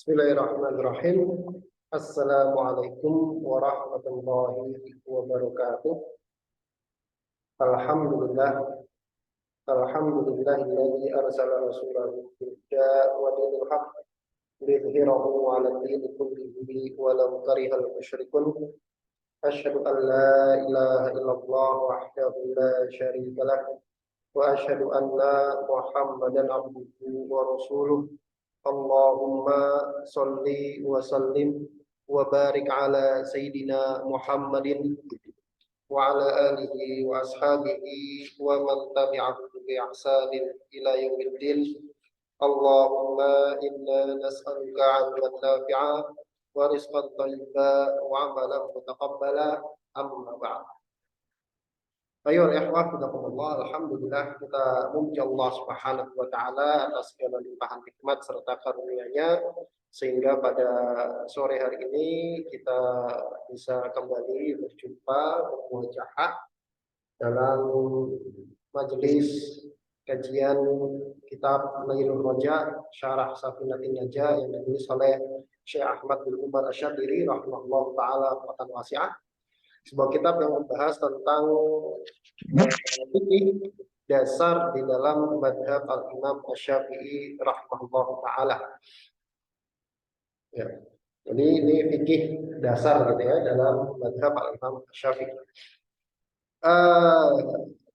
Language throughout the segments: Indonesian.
Bismillahirrahmanirrahim. Assalamualaikum warahmatullahi wabarakatuh. Alhamdulillah. Alhamdulillahilladzi arsala rasulahu bil huda wa dinil haqq liyudhhirahu 'ala ad-dini kullihi walau karihal musyrikun. Asyhadu an la ilaha illallah wahdahu la syarika lah wa asyhadu anna Muhammadan abduhu wa rasuluh. Allahumma sholli wa sallim wa barik ala sayyidina Muhammadin wa ala alihi wa ashabihi wa man tabi'ahu bi ihsanin ila yaumiddin. Allahumma inna nas'aluka 'ilman nafi'a wa rizqan thayyiban wa 'amalan mutaqabbala, amma ba'd. Ayo ikhwah, alhamdulillah kita memuji Allah Subhanahu wa taala atas segala limpahan nikmat serta karunia-Nya sehingga pada sore hari ini kita bisa kembali berjumpa bermuajahah dalam majelis kajian kitab Nailul Raja Syarah Safinatin Najah yang ditulis oleh Syekh Ahmad bin Umar Asy-Syadzili rahimahullah taala rahmatan wasi'ah. Sebuah kitab yang membahas tentang fikih dasar di dalam madhab al-Imam Asy-Syafi'i rahimahullah ta'ala. Ya. Jadi ini fikih dasar gitu ya dalam madhab al-Imam Asy-Syafi'i.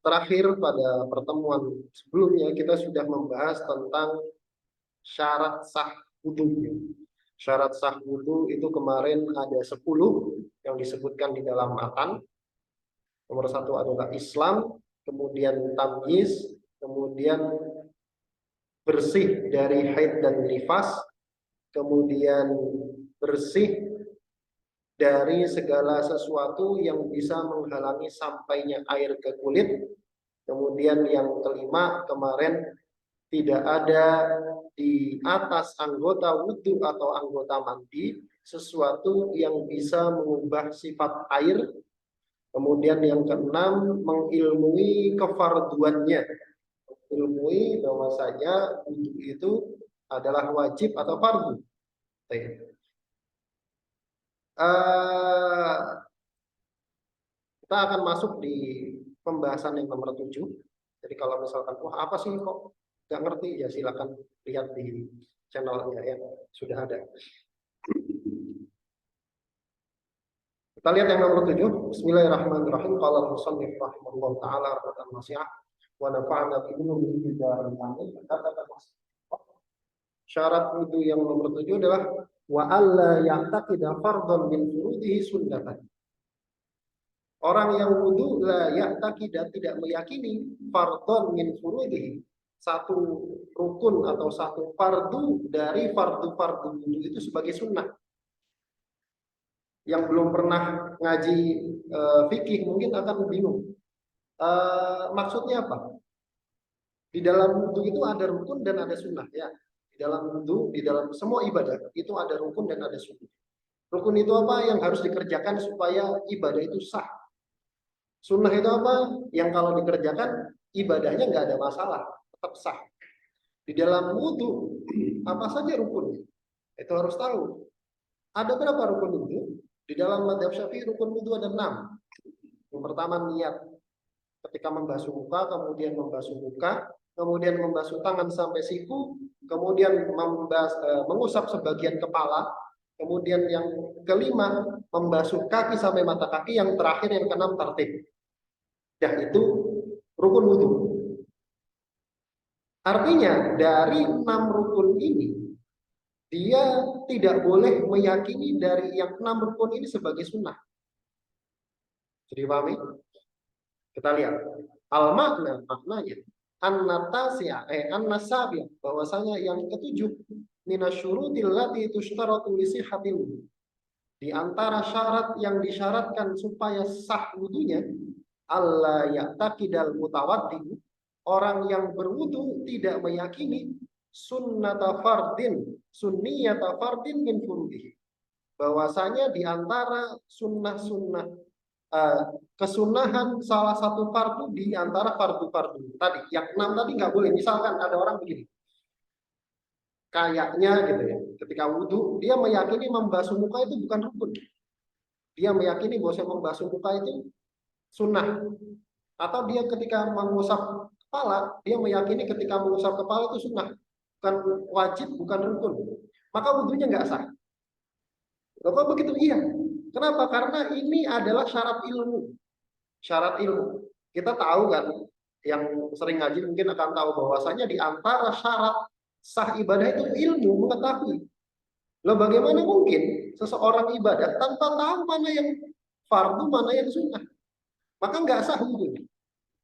Terakhir pada pertemuan sebelumnya kita sudah membahas tentang syarat sah wudu. Syarat sah wudu itu kemarin ada 10 yang disebutkan di dalam matan. Nomor 1 adalah Islam, kemudian tamyiz, kemudian bersih dari haid dan nifas, kemudian bersih dari segala sesuatu yang bisa menghalangi sampainya air ke kulit. Kemudian yang kelima kemarin tidak ada di atas anggota wudhu atau anggota mandi sesuatu yang bisa mengubah sifat air. Kemudian yang keenam mengilmui kefarduannya, mengilmui bahwasanya wudhu itu adalah wajib atau fardu. Kita akan masuk di pembahasan yang nomor 7. Jadi kalau misalkan wah apa sih kok nggak ngerti, ya silakan lihat di channelnya ya, sudah ada. Kita lihat yang nomor 7. Bismillahirrahmanirrahim. Qala al-musannif rahimahullah taala rahmatan wasi'ah wa nafa'ana bi ilmihi daral amin. Syarat wudu yang nomor 7 adalah wa alla ya'taqida fardhan min furudihi sunnatan. Orang yang wudu la ya'taqida tidak meyakini fardhan min furudihi, satu rukun atau satu fardu dari fardu-fardu wudu itu sebagai sunnah. Yang belum pernah ngaji fikih mungkin akan bingung. Maksudnya apa? Di dalam wudu itu ada rukun dan ada sunnah ya. Di dalam wudu, di dalam semua ibadah itu ada rukun dan ada sunnah. Rukun itu apa? Yang harus dikerjakan supaya ibadah itu sah. Sunnah itu apa? Yang kalau dikerjakan ibadahnya nggak ada masalah, tetap sah. Di dalam wudu apa saja rukunnya? Itu harus tahu. Ada berapa rukun wudu? Di dalam madhab Syafi'i rukun wudu ada 6. Yang pertama niat. Ketika membasuh muka, kemudian membasuh muka, kemudian membasuh tangan sampai siku, kemudian mengusap sebagian kepala, kemudian yang kelima membasuh kaki sampai mata kaki, yang terakhir yang keenam tartib. Dan itu rukun wudu. Artinya dari 6 rukun ini dia tidak boleh meyakini dari yang 6 rukun ini sebagai sunnah. Jadi pahami? Kita lihat al-makna, maknanya an-nasabiya, bahwasanya yang ketujuh minasyurutil lati tushtaratu li sihhatil wudu. Di antara syarat yang disyaratkan supaya sah wudunya, alla ya'taqidal mutawaddi, orang yang berwudu tidak meyakini sunnata fardin, sunniyata fardin min furudihi, bahwasanya di antara sunnah-sunnah kesunahan salah satu fardu di antara fardu-fardu tadi, yang 6 tadi nggak boleh. Misalkan ada orang begini, kayaknya gitu ya, ketika wudhu dia meyakini membasuh muka itu bukan rukun. Dia meyakini bahwa membasuh muka itu sunnah. Atau dia ketika mengusap kepala, dia meyakini ketika mengusap kepala itu sunnah, bukan wajib, bukan rukun. Maka wudhunya nggak sah. Kok begitu? Iya. Kenapa? Karena ini adalah syarat ilmu. Syarat ilmu. Kita tahu kan, yang sering ngaji mungkin akan tahu bahwasanya di antara syarat sah ibadah itu ilmu, mengetahui. Loh bagaimana mungkin seseorang ibadah tanpa tahu mana yang fardu, mana yang sunnah? Maka nggak sah wudhunya.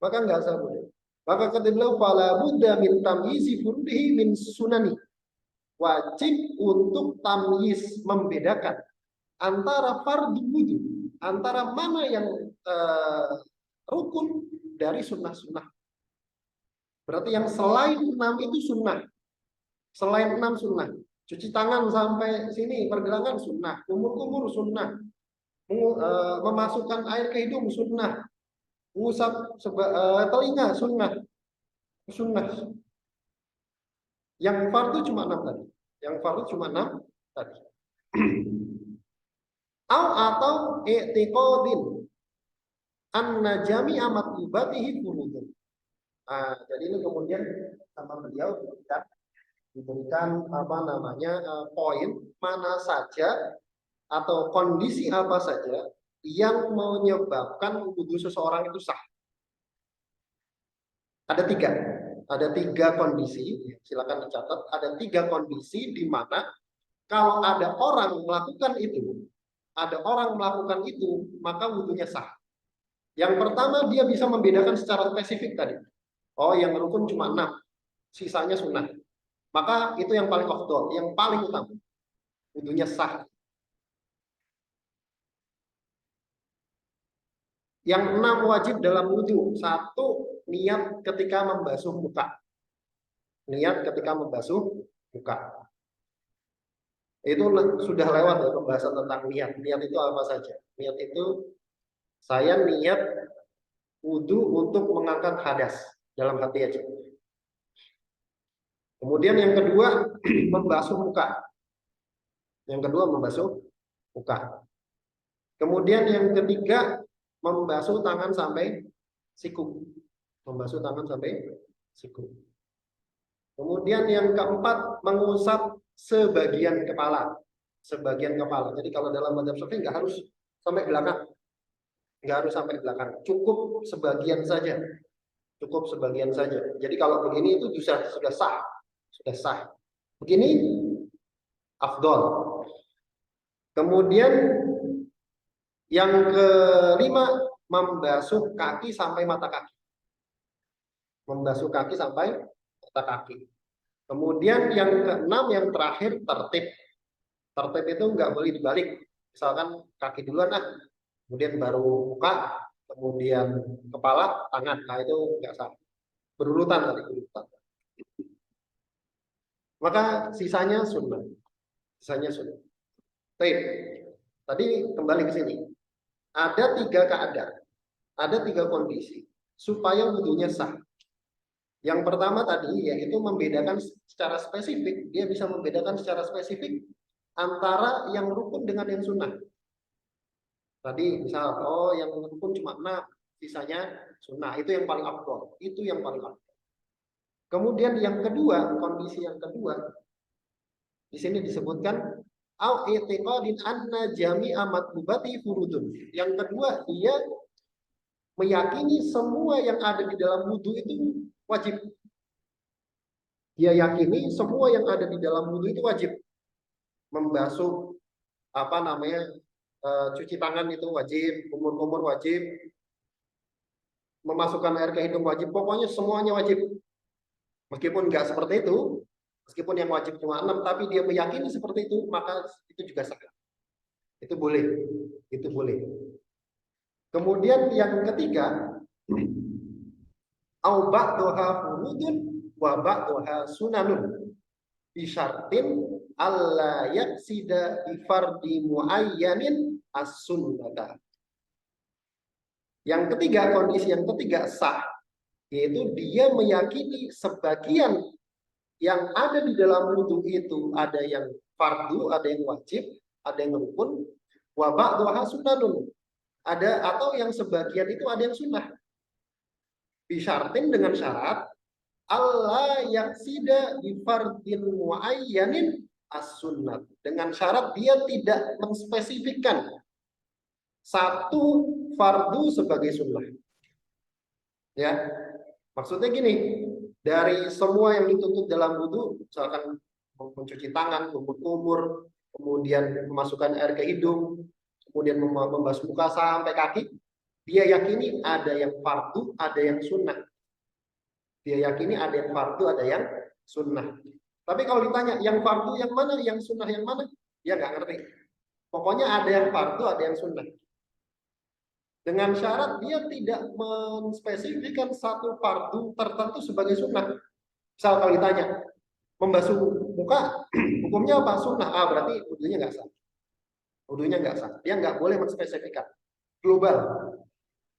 Maka nggak sah wudhu. Maka kata beliau, fala budda min tamyizi furudihi min sunani. Wajib untuk tamyiz, membedakan antara fardu wudhu, antara mana yang rukun dari sunnah-sunnah. Berarti yang selain 6 itu sunnah. Selain 6 sunnah. Cuci tangan sampai sini pergelangan sunnah, kumur-kumur sunnah, memasukkan air ke hidung sunnah, mengusap telinga sunnah, sunnah. Yang fardu cuma 6 tadi. Yang fardu cuma 6 tadi. Atau i'tiqadin anna jami'a matlubatihi furudun. Jadi ini kemudian sama beliau diberikan apa namanya poin mana saja atau kondisi apa saja yang menyebabkan wudhu seseorang itu sah. Ada tiga kondisi, silakan dicatat. Ada 3 kondisi di mana kalau ada orang melakukan itu, maka wudhunya sah. Yang pertama, dia bisa membedakan secara spesifik tadi. Oh, yang rukun cuma 6, sisanya sunnah. Maka itu yang paling afdol, yang paling utama. Wudhunya sah. Yang 6 wajib dalam wudhu. 1, niat ketika membasuh muka. Niat ketika membasuh muka. Itu sudah lewat ya pembahasan tentang niat. Niat itu apa saja? Niat itu saya niat wudhu untuk mengangkat hadas dalam hati aja. Kemudian yang kedua membasuh muka. Yang kedua membasuh muka. Kemudian yang ketiga membasuh tangan sampai siku. Membasuh tangan sampai siku. Kemudian yang keempat mengusap sebagian kepala. Sebagian kepala. Jadi kalau dalam mazhab Syafi'i nggak harus sampai belakang. Nggak harus sampai belakang. Cukup sebagian saja. Cukup sebagian saja. Jadi kalau begini itu sudah sah. Sudah sah. Begini afdol. Kemudian yang kelima membasuh kaki sampai mata kaki. Membasuh kaki sampai mata kaki. Kemudian yang keenam yang terakhir tertib. Tertib itu nggak boleh dibalik. Misalkan kaki duluan kemudian baru muka, kemudian kepala, tangan. Nah itu nggak sah. Berurutan tadi, berurutan. Maka sisanya sunnah. Sisanya sunnah. Baik. Tadi kembali ke sini. Ada 3 keadaan. Ada 3 kondisi supaya wudhunya sah. Yang pertama tadi yaitu membedakan secara spesifik. Dia bisa membedakan secara spesifik antara yang rukun dengan yang sunnah. Tadi misal, yang rukun cuma 6, sisanya sunnah. Itu yang paling afdol. Itu yang paling afdol. Kemudian yang kedua, kondisi yang kedua, di sini disebutkan au i'tiqadin anna jami'a matlubati furudun. Yang kedua, dia meyakini semua yang ada di dalam wudhu itu wajib. Dia yakini semua yang ada di dalam wudhu itu wajib. Membasuh cuci tangan itu wajib, kumur-kumur wajib, memasukkan air ke hidung wajib, pokoknya semuanya wajib. Meskipun nggak seperti itu, meskipun yang wajib cuma 6, tapi dia meyakini seperti itu, maka itu juga sah. Itu boleh. Itu boleh. Kemudian yang ketiga, au ba'daha furudun wa ba'daha sunanun bi syartin alla yaksida bi fardi muayyanin as-sunnata. Yang ketiga, kondisi yang ketiga sah, yaitu dia meyakini sebagian yang ada di dalam wudhu itu ada yang fardu, ada yang wajib, ada yang rukun, wa ba'dhuha sunnatun. Ada atau yang sebagian itu ada yang sunnah. Bisyartin dengan syarat Allah yaksida bi fardin muayyanin as-sunnah. Dengan syarat dia tidak menspesifikkan satu fardu sebagai sunnah. Ya, maksudnya gini, dari semua yang dituntut dalam wudhu, misalkan mencuci tangan, kumur-kumur, kemudian memasukkan air ke hidung, kemudian membasuh muka sampai kaki, dia yakini ada yang fardu, ada yang sunnah. Dia yakini ada yang fardu, ada yang sunnah. Tapi kalau ditanya yang fardu yang mana, yang sunnah yang mana, dia nggak ngerti. Pokoknya ada yang fardu, ada yang sunnah. Dengan syarat dia tidak menspesifikkan satu fardu tertentu sebagai sunnah. Misal kalau ditanya, membasuh muka hukumnya apa? Sunnah. Ah, berarti wudhunya nggak sah. Wudhunya nggak sah. Dia nggak boleh menspesifikkan. Global.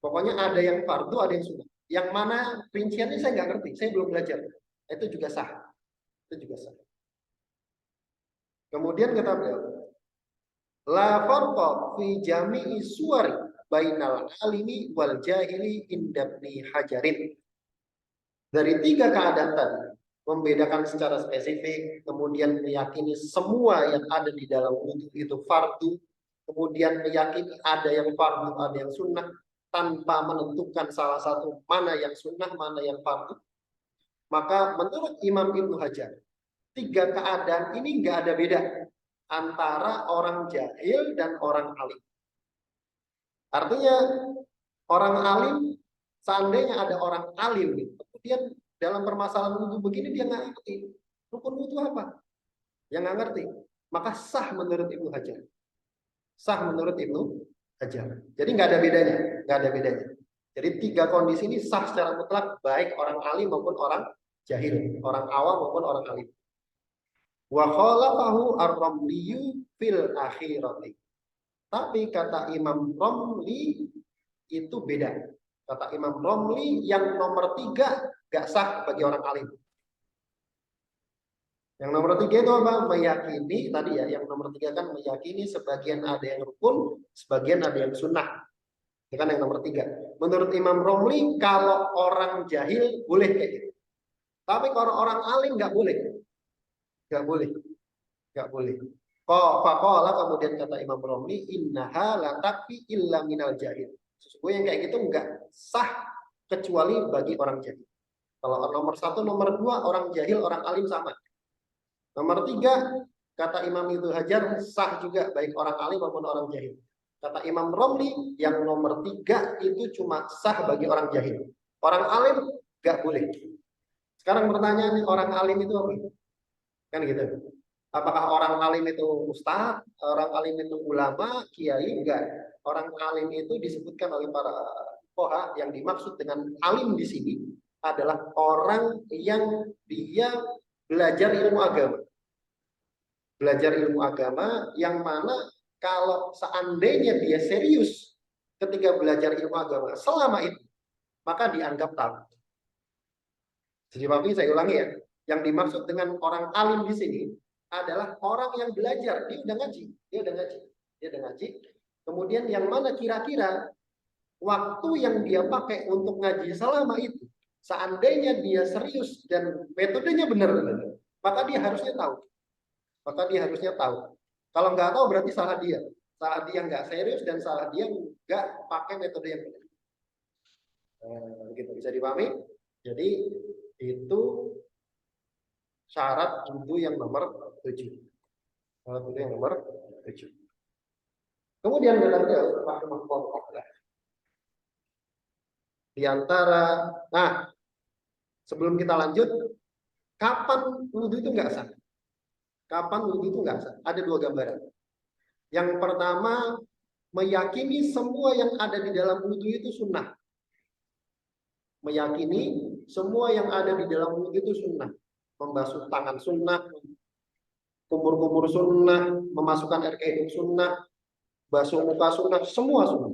Pokoknya ada yang fardu, ada yang sunnah. Yang mana rinciannya saya nggak ngerti. Saya belum belajar. Itu juga sah. Itu juga sah. Kemudian kata beliau, la farqa fi jami'i suwari bainal alimi wal jahili indabni hajarin. Dari tiga keadaan tadi, membedakan secara spesifik, kemudian meyakini semua yang ada di dalam wudhu itu fardu, kemudian meyakini ada yang fardu, ada yang sunnah, tanpa menentukan salah satu mana yang sunnah, mana yang fardu. Maka menurut Imam Ibnu Hajar, tiga keadaan ini nggak ada beda antara orang jahil dan orang alim. Artinya orang alim, seandainya ada orang alim, kemudian dalam permasalahan wudhu begini dia nggak ngerti rukun wudhu apa, yang nggak ngerti, maka sah menurut Ibnu Hajar. Sah menurut Ibnu Hajar. Jadi nggak ada bedanya, nggak ada bedanya. Jadi tiga kondisi ini sah secara mutlak, baik orang alim maupun orang jahil, orang awam maupun orang alim. Wa khalafahu ar-Ramli fil akhirati. Tapi kata Imam Romli itu beda. Kata Imam Romli yang nomor 3 gak sah bagi orang alim. Yang nomor 3 itu apa? Meyakini tadi ya. Yang nomor 3 kan meyakini sebagian ada yang rukun, sebagian ada yang sunnah. Itu kan yang nomor 3. Menurut Imam Romli kalau orang jahil boleh kayak gitu. Tapi kalau orang alim gak boleh. Gak boleh. Gak boleh. Faqala kemudian kata Imam Romli, innaha la takfi illa minal jahil. Sesungguhnya yang kayak gitu enggak sah kecuali bagi orang jahil. Kalau nomor 1, nomor 2 orang jahil, orang alim sama. Nomor 3 kata Imam Ibnu Hajar sah juga baik orang alim maupun orang jahil. Kata Imam Romli yang nomor 3 itu cuma sah bagi orang jahil. Orang alim enggak boleh. Sekarang pertanyaannya, orang alim itu apa? Kan gitu. Apakah orang alim itu ustadz, orang alim itu ulama, kiai? Enggak. Orang alim itu disebutkan oleh para fuqaha, yang dimaksud dengan alim di sini adalah orang yang dia belajar ilmu agama. Belajar ilmu agama yang mana kalau seandainya dia serius ketika belajar ilmu agama selama itu, maka dianggap tahu. Jadi saya ulangi ya, yang dimaksud dengan orang alim di sini adalah orang yang belajar, dia udah ngaji. Kemudian yang mana kira-kira waktu yang dia pakai untuk ngaji selama itu, seandainya dia serius dan metodenya benar, maka dia harusnya tahu. Kalau nggak tahu berarti salah dia nggak serius dan salah dia nggak pakai metode yang benar. Begitu bisa dipahami. Jadi itu syarat wudhu yang nomor 7. Syarat wudhu yang nomor 7. Kemudian di antara, sebelum kita lanjut, kapan wudhu itu nggak sah? Kapan wudhu itu nggak sah? Ada 2 gambaran. Yang pertama, meyakini semua yang ada di dalam wudhu itu sunnah. Meyakini semua yang ada di dalam wudhu itu sunnah. Membasuh tangan sunnah, kumur-kumur sunnah, memasukkan air ke hidung sunnah, basuh muka sunnah, semua sunnah.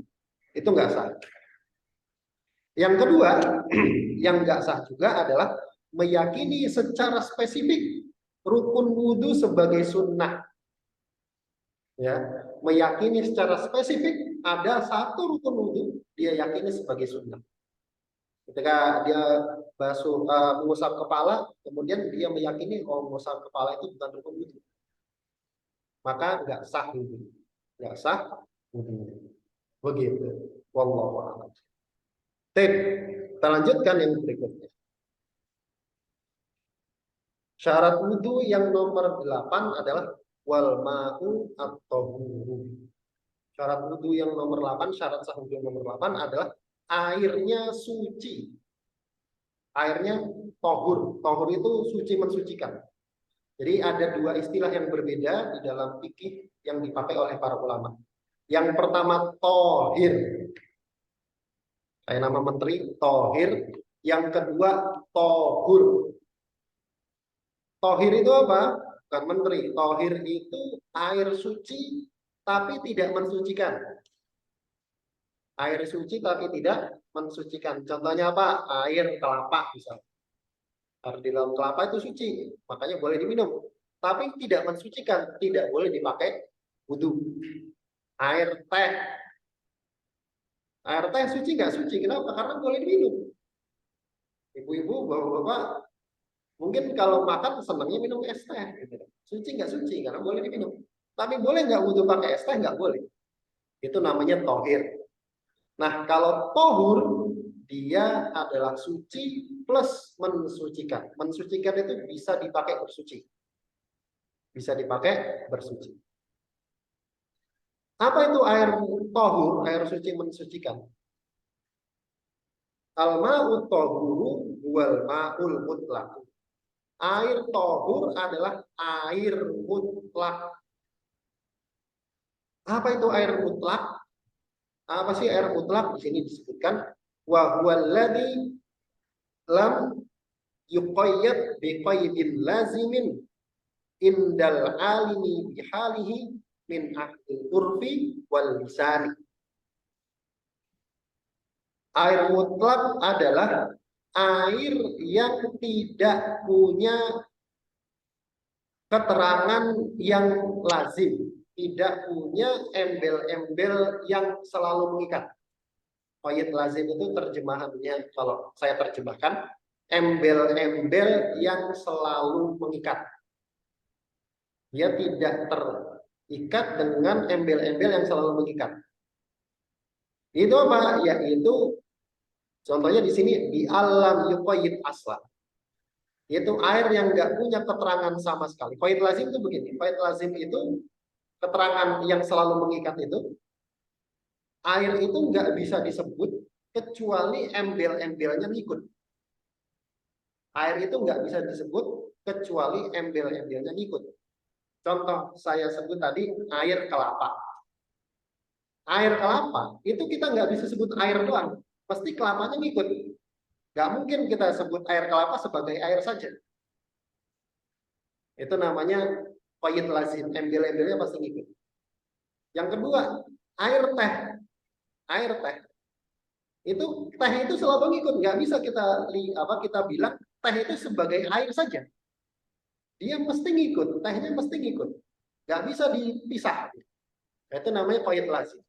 Itu nggak sah. Yang kedua, yang nggak sah juga adalah meyakini secara spesifik rukun wudhu sebagai sunnah. Ya, meyakini secara spesifik ada satu rukun wudhu dia yakini sebagai sunnah. Ketika dia mengusap kepala, kemudian dia meyakini mengusap kepala itu bukan rukun wudhu, maka nggak sah wudhu, nggak sah wudhu. Begitu. Wallahu a'lam. Kita lanjutkan yang berikutnya. Syarat wudhu yang nomor 8 adalah wal ma'u at-tahuru. Syarat wudhu yang nomor 8, syarat sah wudhu yang nomor 8 adalah airnya suci. Airnya tohur. Tohur itu suci, mensucikan. Jadi ada dua istilah yang berbeda di dalam fikih yang dipakai oleh para ulama. Yang pertama tohir. Kayak nama menteri, tohir. Yang kedua tohur. Tohir itu apa? Bukan menteri. Tohir itu air suci tapi tidak mensucikan. Air suci tapi tidak mensucikan. Contohnya apa? Air kelapa misalnya. Air di dalam kelapa itu suci, makanya boleh diminum. Tapi tidak mensucikan, tidak boleh dipakai wudhu. Air teh. Air teh suci nggak suci? Kenapa? Karena boleh diminum. Ibu-ibu, bapak-bapak, mungkin kalau makan senangnya minum es teh. Gitu. Suci nggak suci? Karena boleh diminum. Tapi boleh nggak wudhu pakai es teh? Nggak boleh. Itu namanya tohir. Nah, kalau tohur, dia adalah suci plus mensucikan. Mensucikan itu bisa dipakai bersuci. Bisa dipakai bersuci. Apa itu air tohur, air suci mensucikan? Al-ma'u tohuru wal ma'ul mutlak. Air tohur adalah air mutlak. Apa itu air mutlak? Apa sih air mutlak? Di sini disebutkan wa huwallazi lam yuqayyad biqaydin lazimin indal alimi bihalihi min ahlil urfi wal lisani. Air mutlak adalah air yang tidak punya keterangan yang lazim, tidak punya embel-embel yang selalu mengikat. Qaid lazim itu terjemahannya, kalau saya terjemahkan, embel-embel yang selalu mengikat. Dia tidak terikat dengan embel-embel yang selalu mengikat. Itu apa? Yaitu contohnya di sini di alam yuqayyid asla. Yaitu air yang nggak punya keterangan sama sekali. Qaid lazim itu begini. Qaid lazim itu keterangan yang selalu mengikat itu. Air itu nggak bisa disebut kecuali embel-embelnya ngikut. Air itu nggak bisa disebut kecuali embel-embelnya ngikut. Contoh saya sebut tadi air kelapa. Air kelapa itu kita nggak bisa sebut air doang, pasti kelapanya ngikut. Nggak mungkin kita sebut air kelapa sebagai air saja. Itu namanya qaid lazim, embel-embelnya pasti ngikut. Yang kedua, air teh. Air teh itu selalu ngikut, nggak bisa kita bilang teh itu sebagai air saja. Dia mesti ngikut, tehnya mesti ngikut, nggak bisa dipisah. Itu namanya qaid lazim.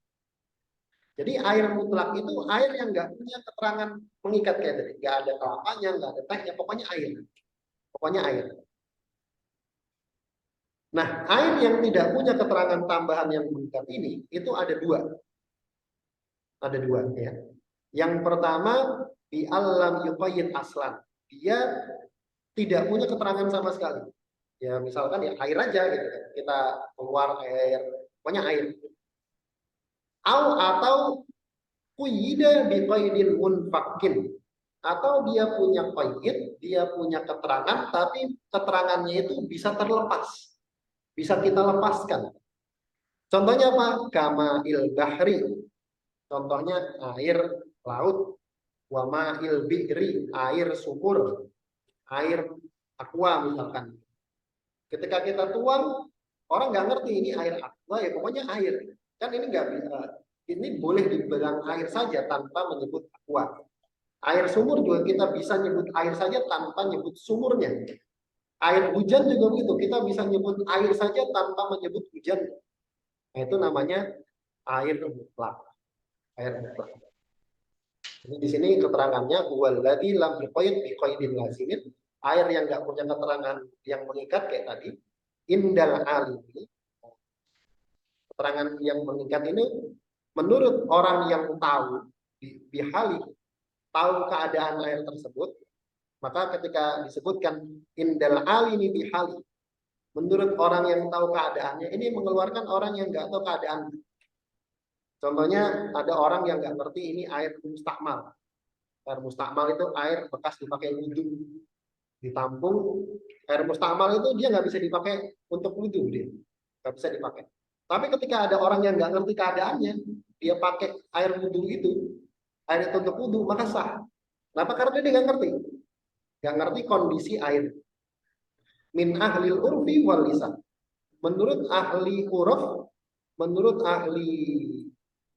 Jadi air mutlak itu air yang nggak punya keterangan mengikat kayak tadi, nggak ada kelapanya, nggak ada tehnya, pokoknya air, pokoknya air. Nah, air yang tidak punya keterangan tambahan yang mengikat ini itu ada dua ya. Yang pertama di alam yuqayyid aslan, dia tidak punya keterangan sama sekali. Ya misalkan ya air aja gitu, kita keluar air, pokoknya air. Atau quyida biqaidin munfakin, atau dia punya qaid, dia punya keterangan tapi keterangannya itu bisa terlepas, bisa kita lepaskan. Contohnya apa? Kama'il bahri, contohnya air laut. Wa ma'il bi'ri, air sumur, air aqua misalkan. Ketika kita tuang, orang nggak ngerti ini air aqua, ya pokoknya air. Kan ini nggak bisa, ini boleh dibilang air saja tanpa menyebut aqua. Air sumur juga kita bisa nyebut air saja tanpa nyebut sumurnya. Air hujan juga begitu, kita bisa nyebut air saja tanpa menyebut hujan. Nah, itu namanya air mutlak. Air mutlak. Jadi di sini keterangannya waladzi lam yuqayyad biqaidin lazimin, air yang nggak punya keterangan yang mengikat kayak tadi, indal alimi. Keterangan yang mengikat ini menurut orang yang tahu bihali, tahu keadaan air tersebut, maka ketika disebutkan indal alimi bihali, menurut orang yang tahu keadaannya, ini mengeluarkan orang yang nggak tahu keadaan. Contohnya ada orang yang nggak ngerti ini air mustakmal. Air mustakmal itu air bekas dipakai wudhu, ditampung. Air mustakmal itu dia nggak bisa dipakai untuk wudhu, dia nggak bisa dipakai. Tapi ketika ada orang yang nggak ngerti keadaannya, dia pakai air wudhu itu, air itu untuk wudhu, maka sah. Kenapa? Karena dia nggak ngerti kondisi air. Min ahlil urfi wal lisan. Menurut ahli huruf, menurut ahli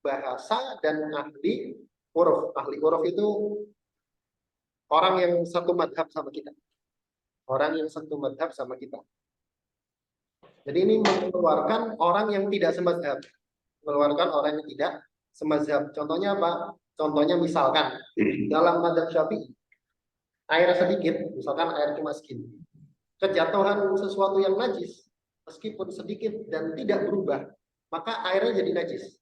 bahasa dan ahli huruf. Ahli huruf itu orang yang satu madhab sama kita. Orang yang satu madhab sama kita. Jadi ini mengeluarkan orang yang tidak semadzhab. Mengeluarkan orang yang tidak semadzhab. Contohnya apa? Contohnya misalkan dalam madhab Syafi'i, air sedikit, misalkan air cuma segini. Kejatuhan sesuatu yang najis, meskipun sedikit dan tidak berubah, maka airnya jadi najis.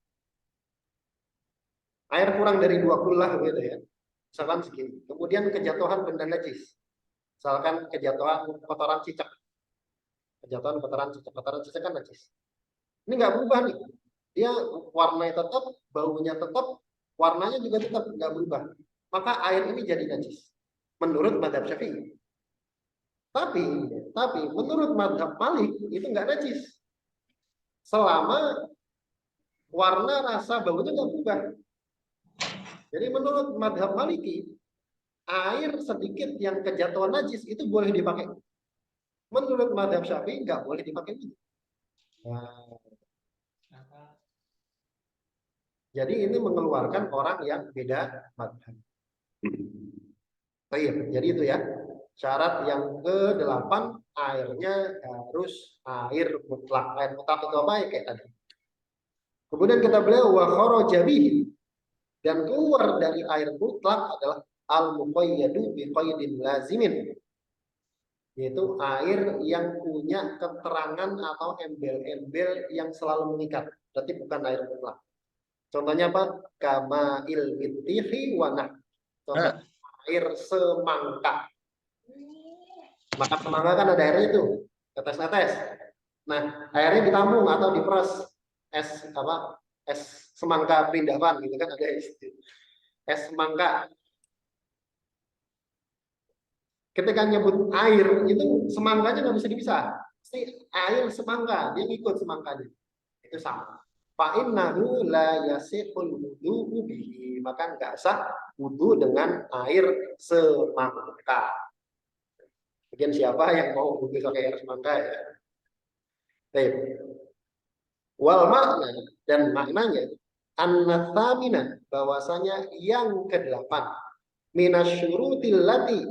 Air kurang dari 2 kullah gitu ya. Misalkan segini. Kemudian kejatuhan benda najis. Misalkan kejatuhan kotoran cicak. Kejatuhan kotoran cicak kan najis. Ini nggak berubah nih. Dia warnanya tetap, baunya tetap, warnanya juga tetap nggak berubah. Maka air ini jadi najis. Menurut madhab Syafi'i. Tapi menurut madhab Malik itu nggak najis. Selama warna, rasa, baunya nggak berubah. Jadi menurut madhab Maliki, air sedikit yang kejatuhan najis itu boleh dipakai. Menurut madhab Syafi'i nggak boleh dipakai. Nah, jadi ini mengeluarkan orang yang beda madhab. Baik, jadi itu ya. Syarat yang ke-8, airnya harus air mutlak. Air mutlak itu apa ya kayak tadi. Kemudian kita beliau wa kharaja bihi, dan keluar dari air mutlak adalah al-muqayyadu bi qaidin lazimin, yaitu air yang punya keterangan atau embel-embel yang selalu mengikat. Berarti bukan air mutlak. Contohnya apa? Kama ilmitihi wa nah. Contoh air semangka. Maka semangka kan ada airnya itu, tetes-tetes. Nah, airnya ditampung atau diperas es apa? Es semangka perindavan gitu kan, ada es semangka. Ketika nyebut air itu semangkanya nggak bisa dipisah. Pasti air semangka, dia ikut semangkanya. Itu sama. Fa innahu la yasihul wudu'u bihi, maka nggak sah wudu dengan air semangka. Mungkin siapa yang mau wudu pakai air semangka ya? Baik. Wal makna, dan maknanya an-nathamina, bahwasanya yang ke-8 minasyurutil lati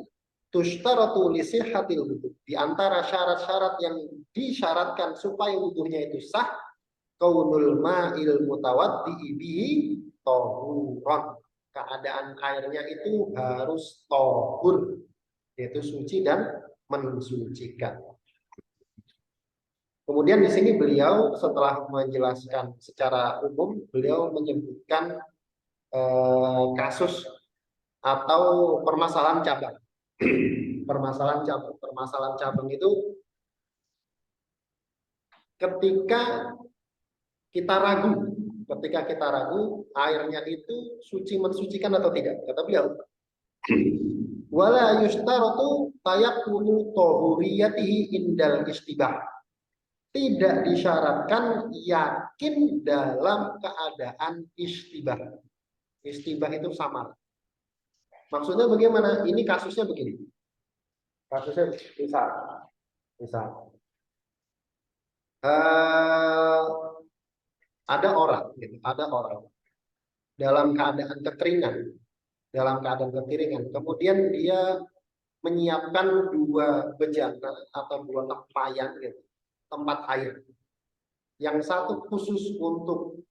tushtaratu li sihhatil wudu, di antara syarat-syarat yang disyaratkan supaya wudunya itu sah, kaunul ma'il mutawaddi bihi tahuran, keadaan airnya itu harus tahur, yaitu suci dan mensucikan. Kemudian di sini beliau setelah menjelaskan secara umum, beliau menyebutkan kasus atau permasalahan cabang. Permasalahan cabang itu ketika kita ragu airnya itu suci mensucikan atau tidak. Kata beliau, wala yustaratu tayaqqunu tahuriyatihi indal istibah. Tidak disyaratkan yakin dalam keadaan istibah. Istibah itu samar. Maksudnya bagaimana? Ini kasusnya begini. Kasusnya misal ada orang dalam keadaan kekeringan, dalam keadaan kekeringan. Kemudian dia menyiapkan dua bejana atau dua tempayan gitu, tempat air. Yang satu khusus untuk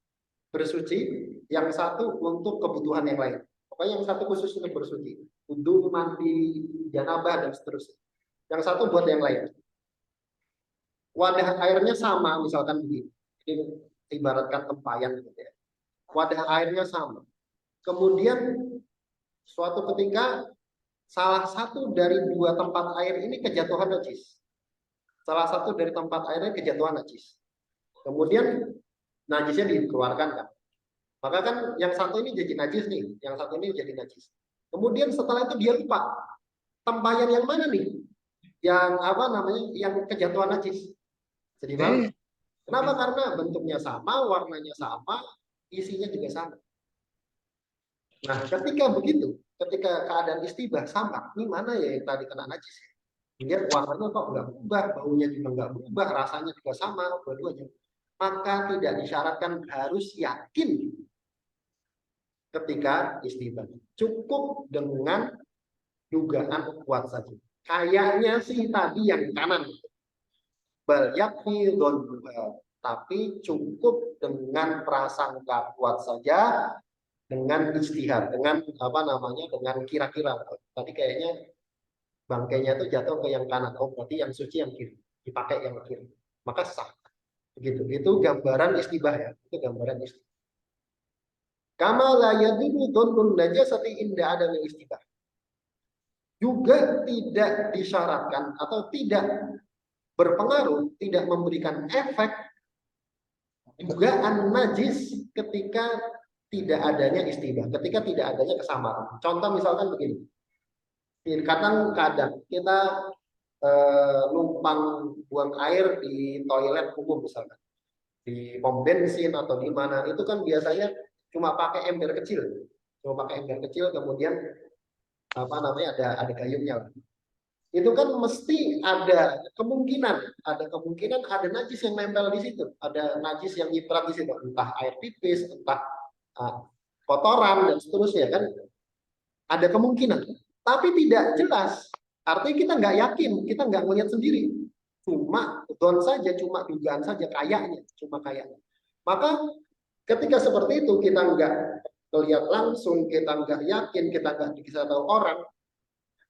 bersuci, yang satu untuk kebutuhan yang lain. Pokoknya yang satu khusus untuk bersuci, wudu, mandi, janabah dan seterusnya. Yang satu buat yang lain. Wadah airnya sama, misalkan begini. Ini ibaratkan tempayan gitu ya. Wadah airnya sama. Kemudian suatu ketika salah satu dari dua tempat air ini kejatuhan najis. Salah satu dari tempat airnya kejatuhan najis. Kemudian najisnya dikeluarkan kan. Maka kan yang satu ini jadi najis nih, yang satu ini jadi najis. Kemudian setelah itu dia lupa tempayan yang mana nih? Yang apa namanya? Yang kejatuhan najis. Jadi bang, kenapa? Karena bentuknya sama, warnanya sama, isinya juga sama. Nah, ketika begitu, ketika keadaan istibah sama, ini mana ya yang tadi kena najis ya? Lihat warnanya kok nggak berubah, baunya juga nggak berubah, rasanya juga sama, dua-duanya. Maka tidak disyaratkan harus yakin ketika istibah. Cukup dengan dugaan kuat saja. Kayaknya sih tadi yang kanan. Bal yakfi dhonnuha. Tapi cukup dengan prasangka kuat saja, dengan istihad, dengan apa namanya, dengan kira-kira. Tadi kayaknya bangkainya itu jatuh ke yang kanan. Oh, berarti yang suci yang kiri, dipakai yang kiri. Maka sah. Begitu. Itu gambaran istibah ya. Itu gambaran istibah. Kama la yadullu dhonnun najasati inda adami istibah. Juga tidak disyaratkan atau tidak berpengaruh, tidak memberikan efek dugaan najis ketika tidak adanya istibah, ketika tidak adanya kesamaran. Contoh misalkan begini, kadang-kadang kita numpang buang air di toilet umum misalkan, di pom bensin atau di mana, itu kan biasanya cuma pakai ember kecil, kemudian apa namanya, ada gayungnya. Itu kan mesti ada kemungkinan ada najis yang nempel di situ, ada najis yang nyiprat di situ, entah air pipis, entah kotoran dan seterusnya kan, ada kemungkinan, tapi tidak jelas. Artinya kita nggak yakin, kita nggak melihat sendiri, cuma don saja, cuma dugaan saja, kayaknya, cuma kayaknya. Maka ketika seperti itu kita nggak melihat langsung, kita nggak yakin, kita nggak bisa tahu orang,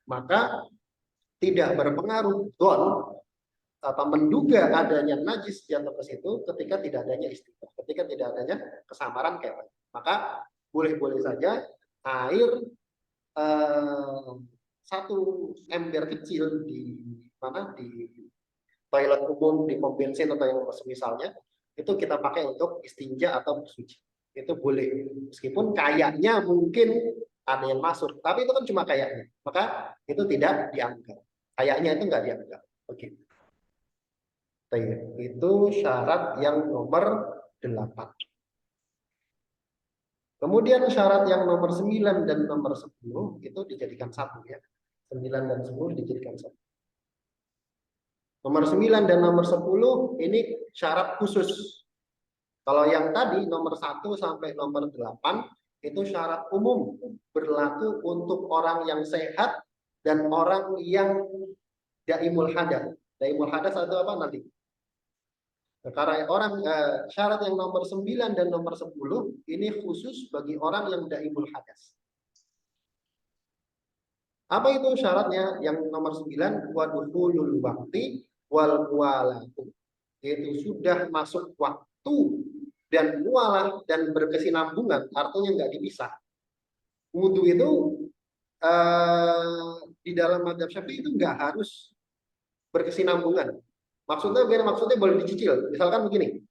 maka tidak berpengaruh don apa menduga adanya najis jatuh ke situ ketika tidak adanya istibah, ketika tidak adanya kesamaran kayak maka boleh-boleh saja air satu ember kecil di mana, di toilet umum, di pom bensin atau yang misalnya, itu kita pakai untuk istinja atau bersuci, itu boleh, meskipun kayaknya mungkin ada yang masuk, tapi itu kan cuma kayaknya, maka itu tidak dianggap. Kayaknya itu nggak dianggap. Oke. Itu syarat yang nomor 8. Kemudian syarat yang nomor 9 dan nomor 10 itu dijadikan satu ya. 9 dan 10 dijadikan satu. Nomor 9 dan nomor 10 ini syarat khusus. Kalau yang tadi nomor 1 sampai nomor 8 itu syarat umum, berlaku untuk orang yang sehat dan orang yang daimul hadas. Daimul hadas itu apa nanti? Karena orang syarat yang nomor 9 dan nomor 10 ini khusus bagi orang yang daimul hadas. Apa itu syaratnya? Yang nomor 9, wadukhulul waqti wal muwalatu. Yaitu sudah masuk waktu dan mualah dan berkesinambungan, artinya nggak dipisah. Wudu itu di dalam mazhab Syafi'i itu nggak harus berkesinambungan. Maksudnya boleh dicicil. Misalkan begini,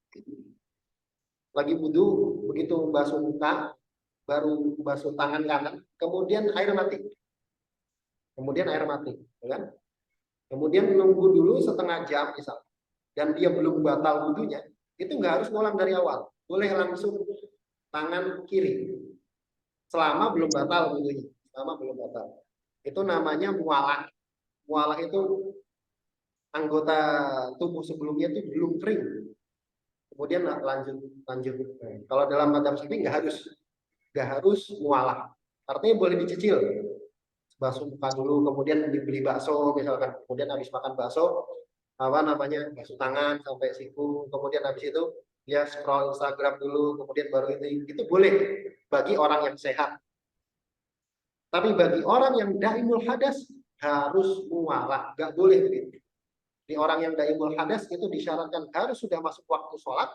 lagi wudu, begitu basuh muka, baru basuh tangan kanan, kemudian air mati, ya kan? Kemudian nunggu dulu setengah jam misal, dan dia belum batal wudunya, itu nggak harus ngulang dari awal, boleh langsung tangan kiri, selama belum batal wudunya, Itu namanya mualah. Mualah itu anggota tubuh sebelumnya itu belum kering, kemudian lanjut. Kalau dalam mazhab Syafi'i nggak harus mualah. Artinya boleh dicicil. Basuh muka dulu, kemudian dibeli bakso misalkan, kemudian habis makan bakso apa namanya basuh tangan sampai siku, kemudian habis itu dia scroll Instagram dulu, kemudian baru itu boleh bagi orang yang sehat. Tapi bagi orang yang daimul hadas harus mualah, nggak boleh begitu. Di orang yang daimul hadas itu disyaratkan harus sudah masuk waktu sholat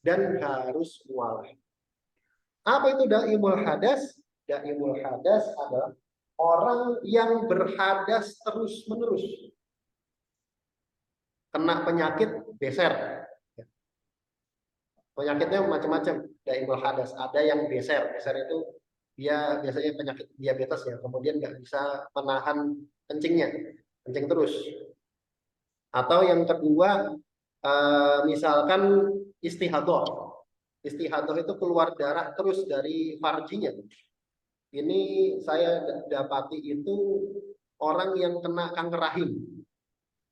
dan harus mualah. Apa itu daimul hadas? Daimul hadas adalah orang yang berhadas terus-menerus. Kena penyakit beser. Penyakitnya macam-macam. Daimul hadas. Ada yang beser. Beser itu dia biasanya penyakit diabetes ya. Kemudian nggak bisa menahan kencingnya. Kencing terus. Atau yang kedua, misalkan istihadah. Istihadah itu keluar darah terus dari farjinya. Ini saya dapati itu orang yang kena kanker rahim.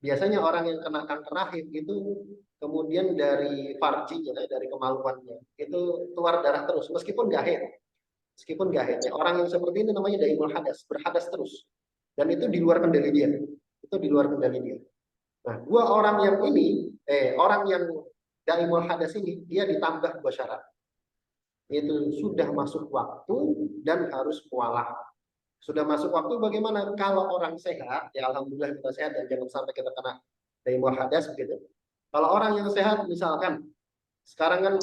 Biasanya orang yang kena kanker rahim itu kemudian dari farjinya, dari kemaluannya, itu keluar darah terus, meskipun nggak haid. Meskipun nggak haid. Orang yang seperti ini namanya daimul hadas, berhadas terus. Dan itu di luar kendali dia. Itu di luar kendali dia. Nah, dua orang yang ini, orang yang daimul hadas ini, dia ditambah dua syarat. Itu sudah masuk waktu dan harus mualah. Sudah masuk waktu bagaimana? Kalau orang sehat, ya alhamdulillah kita sehat dan jangan sampai kita kena daimul hadas begitu. Kalau orang yang sehat misalkan sekarang kan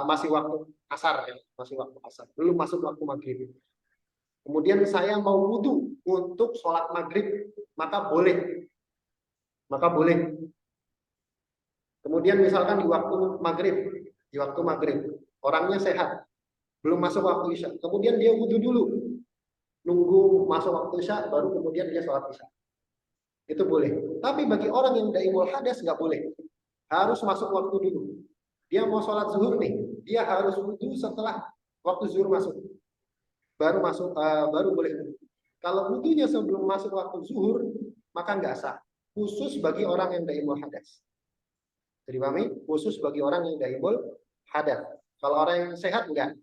masih waktu asar ya, masih waktu asar, belum masuk waktu maghrib. Kemudian saya mau wudhu untuk sholat maghrib, maka boleh. Maka boleh. Kemudian misalkan di waktu maghrib, orangnya sehat, belum masuk waktu isya. Kemudian dia wudhu dulu, nunggu masuk waktu isya, baru kemudian dia sholat isya. Itu boleh. Tapi bagi orang yang daimul hadas nggak boleh. Harus masuk waktu dulu. Dia mau sholat zuhur nih, dia harus wudhu setelah waktu zuhur masuk. Baru boleh wudhu. Kalau wudhunya sebelum masuk waktu zuhur, maka nggak sah. Khusus bagi orang yang daimul hadas. Jadi pahami? Khusus bagi orang yang daimul hadas. Kalau orang yang sehat enggak.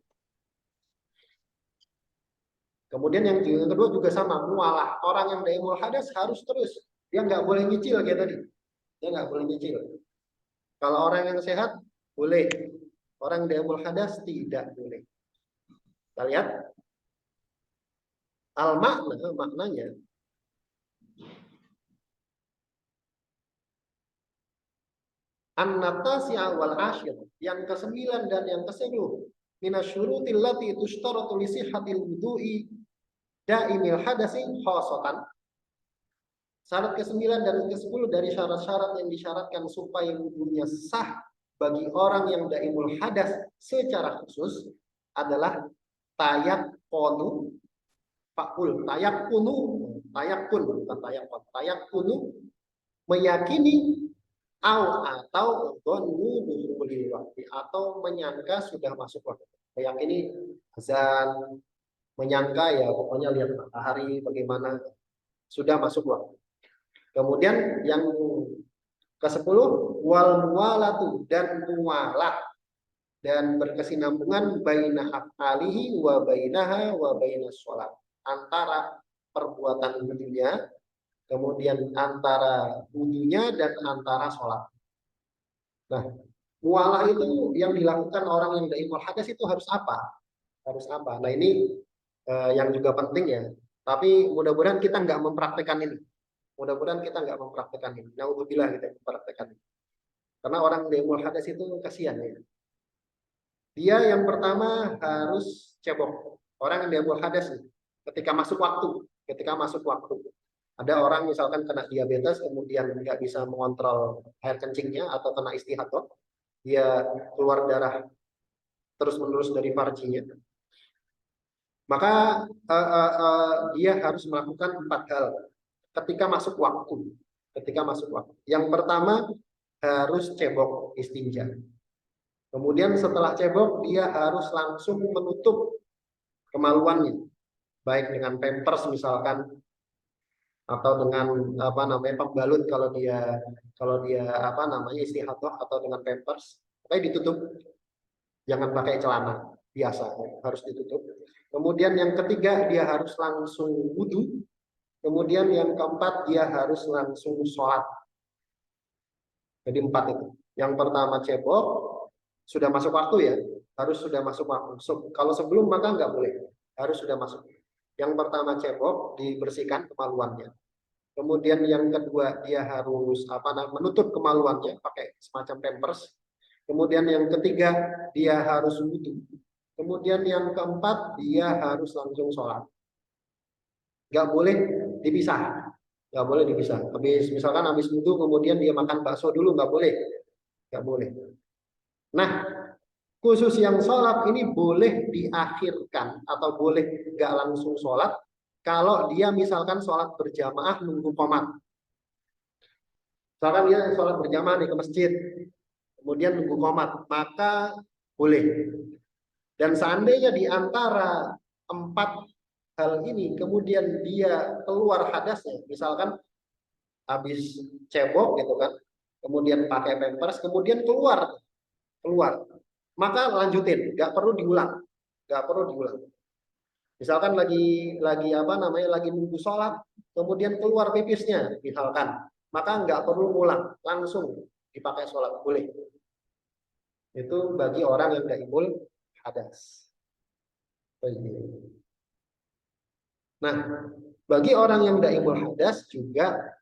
Kemudian yang kedua juga sama, mualah. Orang yang daimul hadas harus terus. Dia nggak boleh nyicil kayak tadi. Dia nggak boleh nyicil. Kalau orang yang sehat boleh. Orang yang daimul hadas tidak boleh. Kita lihat maknanya an-natasi'a wal ashir, yang ke-9 dan yang ke-10 minasyurutil lati tushtaratu li sihhatil wudu'i daimil hadasi khasatan. Syarat ke-9 dan ke-10 dari syarat-syarat yang disyaratkan supaya wudunya sah bagi orang yang daimul hadas secara khusus adalah tayaqqunu, tayaqqunu meyakini atau atau menyangka sudah masuk waktu. Meyakini azan, menyangka ya pokoknya lihat matahari bagaimana sudah masuk waktu. Kemudian yang ke-10 wal mualatu, dan mualah dan berkesinambungan baina af'alihi wa bainaha wa bainas shalah, antara perbuatan wudunya, kemudian antara wudunya dan antara sholat. Nah, mualah itu yang dilakukan orang yang daimul hadas itu harus apa? Harus apa? Nah ini yang juga penting ya. Tapi mudah-mudahan kita nggak mempraktekkan ini. Mudah-mudahan kita nggak mempraktekkan ini. Naudzubillah kita mempraktekkan ini. Karena orang daimul hadas itu kasihan ya. Dia yang pertama harus cebok. Orang yang daimul hadas ketika masuk waktu. Ada orang misalkan kena diabetes, kemudian nggak bisa mengontrol air kencingnya atau kena istihadah, dia keluar darah terus-menerus dari farjinya. Maka dia harus melakukan 4 hal ketika masuk waktu. Yang pertama harus cebok istinja. Kemudian setelah cebok dia harus langsung menutup kemaluannya, baik dengan pampers misalkan, atau dengan pembalut kalau dia istihadah, atau dengan pampers. Ditutup, jangan pakai celana biasa, harus ditutup. Kemudian yang ketiga dia harus langsung wudhu. Kemudian yang keempat dia harus langsung sholat. Jadi 4 itu. Yang pertama cebok, sudah masuk waktu ya, harus sudah masuk waktu. Kalau sebelum maka nggak boleh, harus sudah masuk. Yang pertama cebok, dibersihkan kemaluannya. Kemudian yang kedua dia harus menutup kemaluannya pakai semacam pampers. Kemudian yang ketiga dia harus wudhu. Kemudian yang keempat dia harus langsung sholat. Nggak boleh dipisah, nggak boleh dipisah. Misalkan habis wudhu kemudian dia makan bakso dulu, nggak boleh, nggak boleh. Nah, khusus yang sholat ini boleh diakhirkan atau boleh nggak langsung sholat kalau dia misalkan sholat berjamaah nunggu qomat. Misalkan dia sholat berjamaah nih ke masjid, kemudian nunggu qomat, maka boleh. Dan seandainya di antara 4 hal ini kemudian dia keluar hadasnya, misalkan habis cebok gitu kan, kemudian pakai pampers, kemudian keluar, maka lanjutin, nggak perlu diulang, nggak perlu diulang. Misalkan lagi lagi nunggu sholat, kemudian keluar pipisnya, misalkan, maka nggak perlu ulang, langsung dipakai sholat, boleh. Itu bagi orang yang daimul hadas. Nah, bagi orang yang daimul hadas juga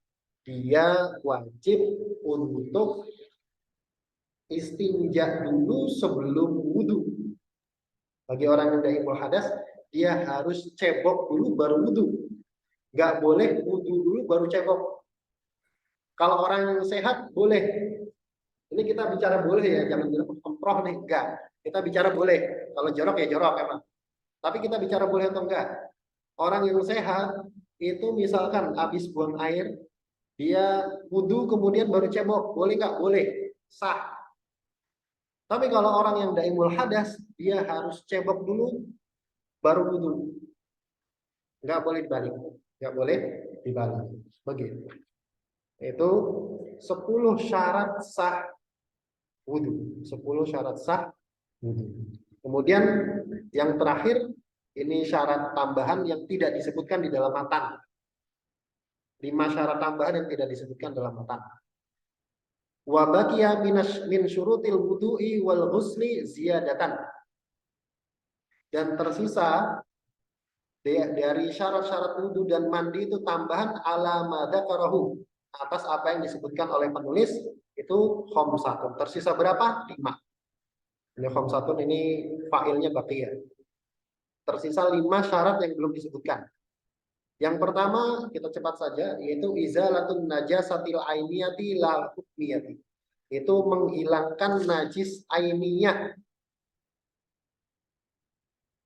dia wajib untuk istinja dulu sebelum wudhu. Bagi orang yang daimul hadas, dia harus cebok dulu baru wudhu. Nggak boleh wudhu dulu baru cebok. Kalau orang yang sehat boleh. Ini kita bicara boleh ya, jangan bilang pemproh nih, enggak. Kita bicara boleh. Kalau jorok ya jorok emang. Tapi kita bicara boleh atau enggak. Orang yang sehat itu misalkan habis buang air, dia wudhu kemudian baru cebok, boleh nggak? Boleh, sah. Tapi kalau orang yang daimul hadas, dia harus cebok dulu baru wudhu. Nggak boleh dibalik, nggak boleh dibalik. Begitu. Itu 10 syarat sah wudhu. 10 syarat sah wudhu. Kemudian yang terakhir, ini syarat tambahan yang tidak disebutkan di dalam matan. 5 syarat tambahan yang tidak disebutkan dalam matan. Wa baqiya min syurutil wudu'i wal ghusli ziyadatan. Dan tersisa dari syarat-syarat wudhu dan mandi itu tambahan ala madzakarahu, atas apa yang disebutkan oleh penulis itu khamsatun. Tersisa berapa? 5. Ini khamsatun, ini failnya baqiyah. Tersisa 5 syarat yang belum disebutkan. Yang pertama, kita cepat saja, yaitu izalatun najasatil ainiyati la hukmiyati. Itu menghilangkan najis ainiyah,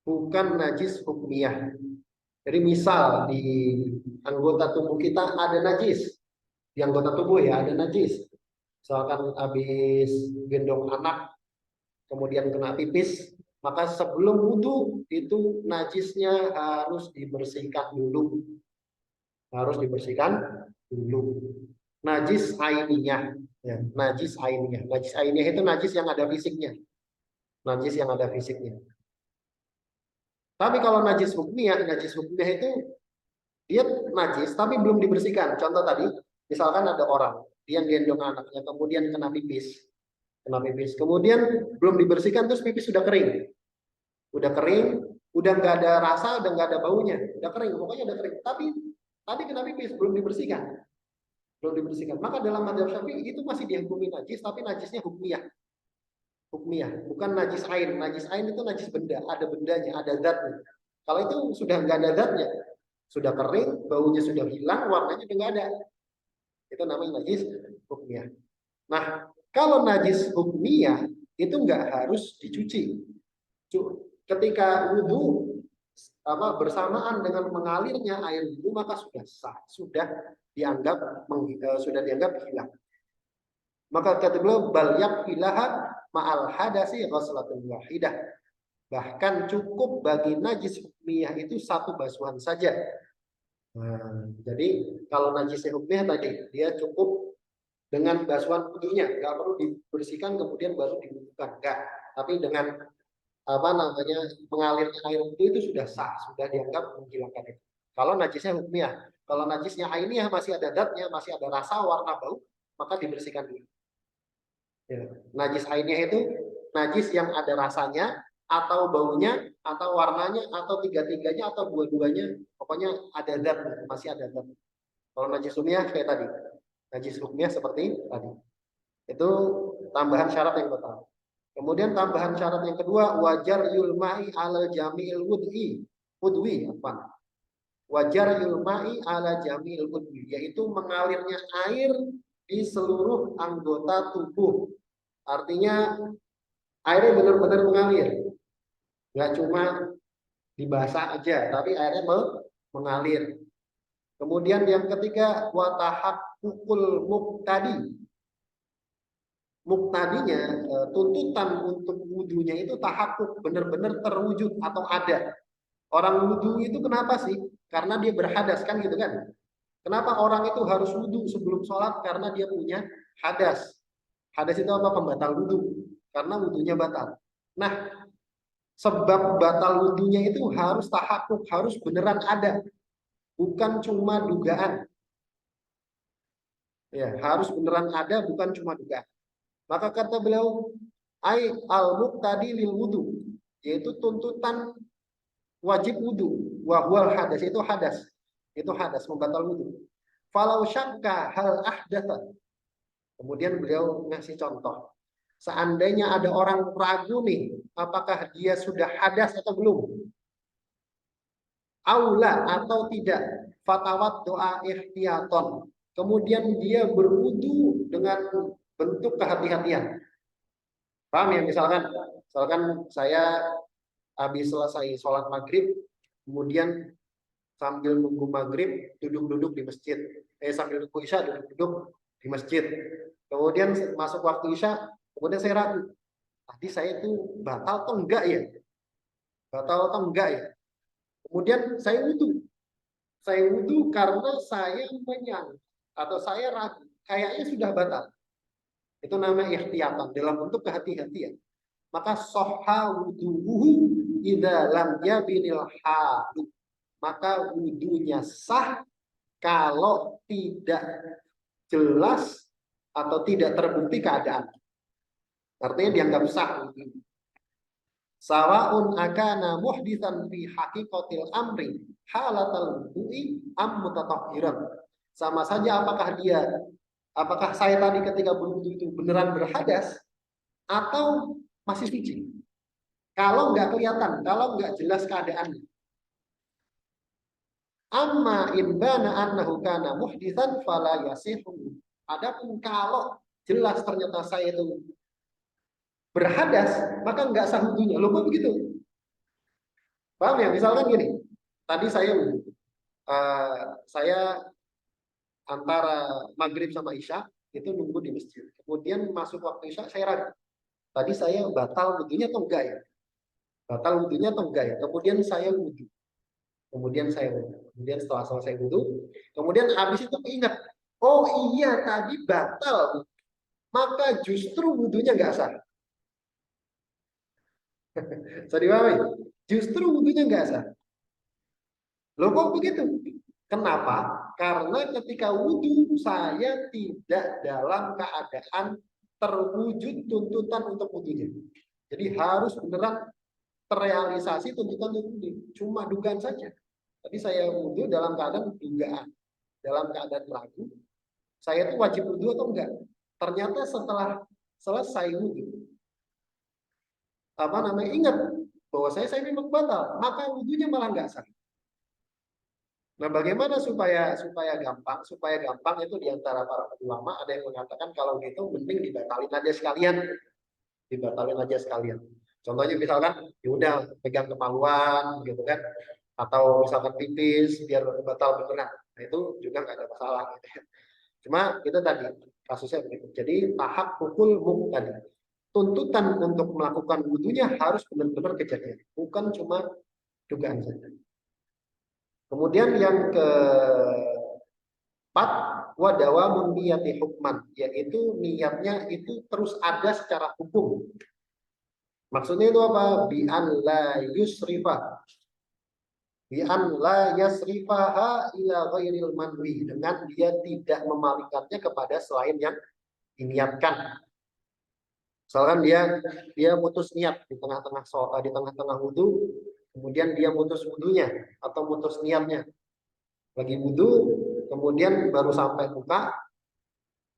bukan najis hukmiyah. Jadi misal di anggota tubuh kita ada najis, di anggota tubuh ya ada najis. Misalkan habis gendong anak, kemudian kena pipis, maka sebelum wudhu itu najisnya harus dibersihkan dulu. Harus dibersihkan dulu. Najis ainiyah, ya, najis ainiyah. Najis ainiyah itu najis yang ada fisiknya. Najis yang ada fisiknya. Tapi kalau najis hukmiyah itu dia najis tapi belum dibersihkan. Contoh tadi, misalkan ada orang dia gendong anaknya kemudian kena pipis. Kemudian belum dibersihkan terus pipis sudah kering. Udah nggak ada rasa, udah nggak ada baunya, udah kering, pokoknya udah kering. Tapi tadi kena pipis belum dibersihkan. Maka dalam mazhab Syafi'i itu masih dihukumi najis, tapi najisnya hukmiyah. Bukan najis ain. Najis ain itu najis benda, ada bendanya, ada zatnya. Kalau itu sudah nggak ada zatnya, sudah kering, baunya sudah hilang, warnanya udah nggak ada. Itu namanya najis hukmiyah. Nah, kalau najis hukmiyah itu nggak harus dicuci. Ketika wudhu bersamaan dengan mengalirnya air wudhu, maka sudah sah, sudah dianggap hilang. Maka kata beliau bal yakfilaha ma'al hadasi ghuslatun wahidah. Bahkan cukup bagi najis hukmiyah itu 1 basuhan saja. Nah, jadi kalau najisnya hukmiyah tadi dia cukup dengan basuhan wudhunya, nggak perlu dibersihkan kemudian baru diwudhukan, enggak. Tapi dengan apa namanya mengalirnya air wudhu itu sudah sah, sudah dianggap menghilangkan itu. Kalau najisnya hukmiyah, kalau najisnya ainiyah masih ada zatnya, masih ada rasa, warna, bau, maka dibersihkan dulu. Ya. Najis ainiyah itu najis yang ada rasanya, atau baunya, atau warnanya, atau tiga-tiganya, atau dua-duanya, pokoknya ada zat, masih ada zat. Kalau najis hukmiyah kayak tadi, najis hukmiyah seperti tadi. Itu tambahan syarat yang pertama. Kemudian tambahan syarat yang kedua, wajar yulma'i ala jami'il wudwi apa? Wajar yulma'i ala jami'il wudwi, yaitu mengalirnya air di seluruh anggota tubuh. Artinya airnya benar-benar mengalir, nggak cuma dibasah aja, tapi airnya mengalir. Kemudian yang ketiga, watahak pukul muktadi. Muktadinya tuntutan untuk wudhunya itu tahakuk, benar-benar terwujud atau ada. Orang wudhu itu kenapa sih? Karena dia berhadas kan gitu kan? Kenapa orang itu harus wudhu sebelum sholat? Karena dia punya hadas. Hadas itu apa? Pembatal wudhu. Karena wudhunya batal. Nah, sebab batal wudhunya itu harus tahakuk, harus beneran ada, bukan cuma dugaan. Ya, harus beneran ada, bukan cuma dugaan. Maka kata beliau, ai al-muqtadi lil wudu, yaitu tuntutan wajib wudu, wa huwal hadas, itu hadas. Itu hadas membatal wudu. Falau syakka hal ahdatha. Kemudian beliau ngasih contoh. Seandainya ada orang ragu nih, apakah dia sudah hadas atau belum? Aula atau tidak? Fatawat doa ihtiyaton. Kemudian dia berwudu dengan bentuk kehati-hatian. Paham ya? Misalkan saya habis selesai sholat maghrib, kemudian sambil nunggu maghrib duduk-duduk di masjid. Sambil nunggu isya duduk-duduk di masjid. Kemudian masuk waktu isya, kemudian saya ragu, tadi saya itu batal atau enggak ya? Batal atau enggak ya? Kemudian saya wudhu. Saya wudhu karena saya menyangka atau saya ragu, kayaknya sudah batal. Itu namanya ikhtiyatan, dalam bentuk kehati-hatian. Maka soha wuduhu idza lam yabinil halu. Maka wudunya sah kalau tidak jelas atau tidak terbukti keadaan. Artinya dianggap sah wudu. Sawaun akana muhditsan fi haqiqatil amri halatal wudu'i am mutatahhiran. Sama saja apakah saya tadi ketika berwudu itu beneran berhadas atau masih suci. Kalau nggak kelihatan, kalau nggak jelas keadaannya. Amma in bana annahu kana muhditsan fala yasihu. Adapun kalau jelas ternyata saya itu berhadas, maka nggak sah wudunya. Loh kok begitu? Paham ya? Misalkan gini, tadi saya saya antara maghrib sama isya itu nunggu di masjid. Kemudian masuk waktu isya saya ragu. Tadi saya batal wudunya atau enggak ya? Batal wudunya atau enggak ya? Kemudian saya wudhu. Kemudian setelah selesai wudhu, kemudian habis itu ingat, oh iya tadi batal, maka justru wudhunya nggak sah. Sorry, justru wudhunya nggak sah. Loh kok begitu? Kenapa? Karena ketika wudhu saya tidak dalam keadaan terwujud tuntutan untuk wudhunya. Jadi harus beneran terrealisasi tuntutan untuk wudhu. Cuma dugaan saja. Tapi saya wudhu dalam keadaan dugaan, dalam keadaan ragu. Saya itu wajib wudhu atau enggak? Ternyata setelah selesai wudhu, ingat bahwa saya memang batal, maka wudhunya malah enggak sah. Nah, bagaimana supaya gampang? Supaya gampang itu diantara para ulama ada yang mengatakan kalau gitu mending dibatalin aja sekalian. Dibatalin aja sekalian. Contohnya misalkan ya udah pegang kemaluan gitu kan, atau misalkan pipis biar batal beneran. Nah, itu juga nggak ada masalah gitu ya. Cuma itu tadi kasusnya begitu. Jadi tahap pukul muk tadi. Tuntutan untuk melakukan wudhunya harus benar-benar kejadian, bukan cuma dugaan saja. Kemudian yang keempat, wadawamun niyati hukman, yaitu niatnya itu terus ada secara hukum. Maksudnya itu apa? Bi an la yusrifa. Bi an la yasrifaha ila ghairil manwi, dengan dia tidak memalingkannya kepada selain yang diniatkan. Misalkan dia putus niat di tengah-tengah di tengah-tengah wudhu, kemudian dia putus wudhunya atau putus niatnya. Lagi wudhu, kemudian baru sampai buka,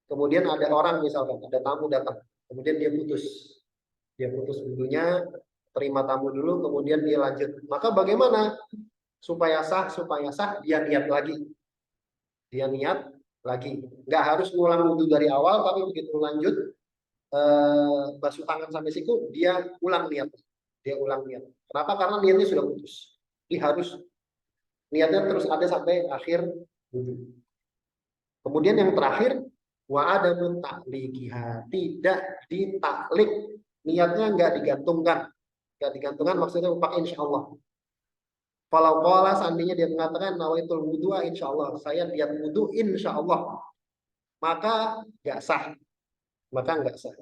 kemudian ada orang misalkan, ada tamu datang, kemudian dia putus wudhunya, terima tamu dulu, kemudian dia lanjut. Maka bagaimana supaya sah dia niat lagi, dia niat lagi, nggak harus ngulang wudhu dari awal, tapi begitu lanjut basuh tangan sampai siku, dia ulang niat. Kenapa? Karena niatnya sudah putus. Jadi harus niatnya terus ada sampai akhir wudhu. Kemudian yang terakhir, wa adamun ta'liqiha, tidak ditaklik, niatnya nggak digantungkan maksudnya pakai insya Allah. Kalau qala seandainya dia mengatakan nawaitul wudhu insya Allah, saya niat wudhu insya Allah, maka nggak sah, maka nggak sah.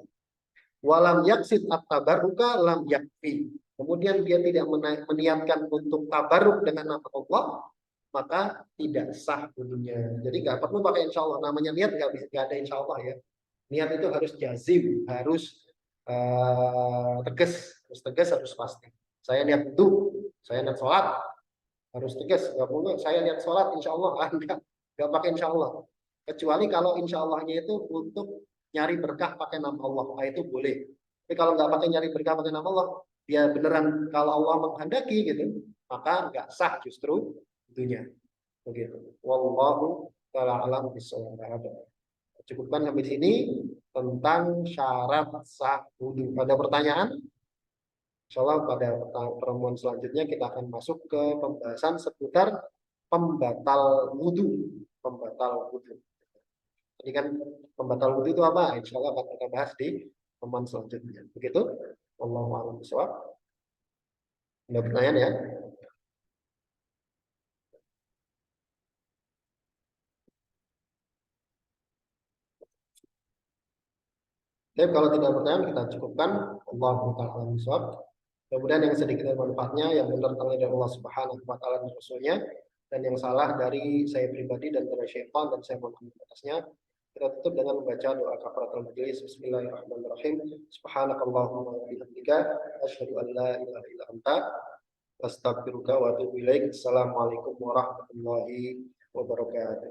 Walam yaksid at-tabarruka lam yakfi. Kemudian dia tidak meniatkan untuk tabarruk dengan nama Allah, maka tidak sah wudhunya. Jadi nggak perlu pakai insya Allah. Namanya niat nggak ada insya Allah ya. Niat itu harus jazim, harus tegas, harus pasti. Saya niat wudhu, saya niat sholat, harus tegas. Nggak boleh saya niat sholat insya Allah, nggak pakai insya Allah. Kecuali kalau insya Allahnya itu untuk nyari berkah pakai nama Allah, nah itu boleh. Tapi kalau nggak pakai nyari berkah pakai nama Allah, ya beneran kalau Allah menghendaki gitu, maka nggak sah justru itunya. Begitu. Wallahu taala alam bisawab. Cukupkan sampai sini tentang syarat sah wudhu. Ada pertanyaan? Insya Allah pada pertemuan selanjutnya kita akan masuk ke pembahasan seputar pembatal wudhu. Pembatal wudhu. Jadi kan pembatal wudhu itu apa? Insya Allah akan kita bahas di pertemuan selanjutnya. Begitu? Wallahu a'lam bishawab. Ada pertanyaan ya? Tapi kalau tidak pertanyaan kita cukupkan. Allahu ta'ala bishawab. Kemudian yang sedikit manfaatnya, yang benar dari Allah Subhanahu wa taala dan Rasulnya, dan yang salah dari saya pribadi dan dari syaitan, dan saya mohon ampun atasnya. Kita tutup dengan membaca doa kafaratul majelis. Bismillahirrahmanirrahim. Subhanakallahumma wa bihamdika asyhadu an la ilaha illa anta astaghfiruka wa atubu ilaik. Assalamualaikum warahmatullahi wabarakatuh.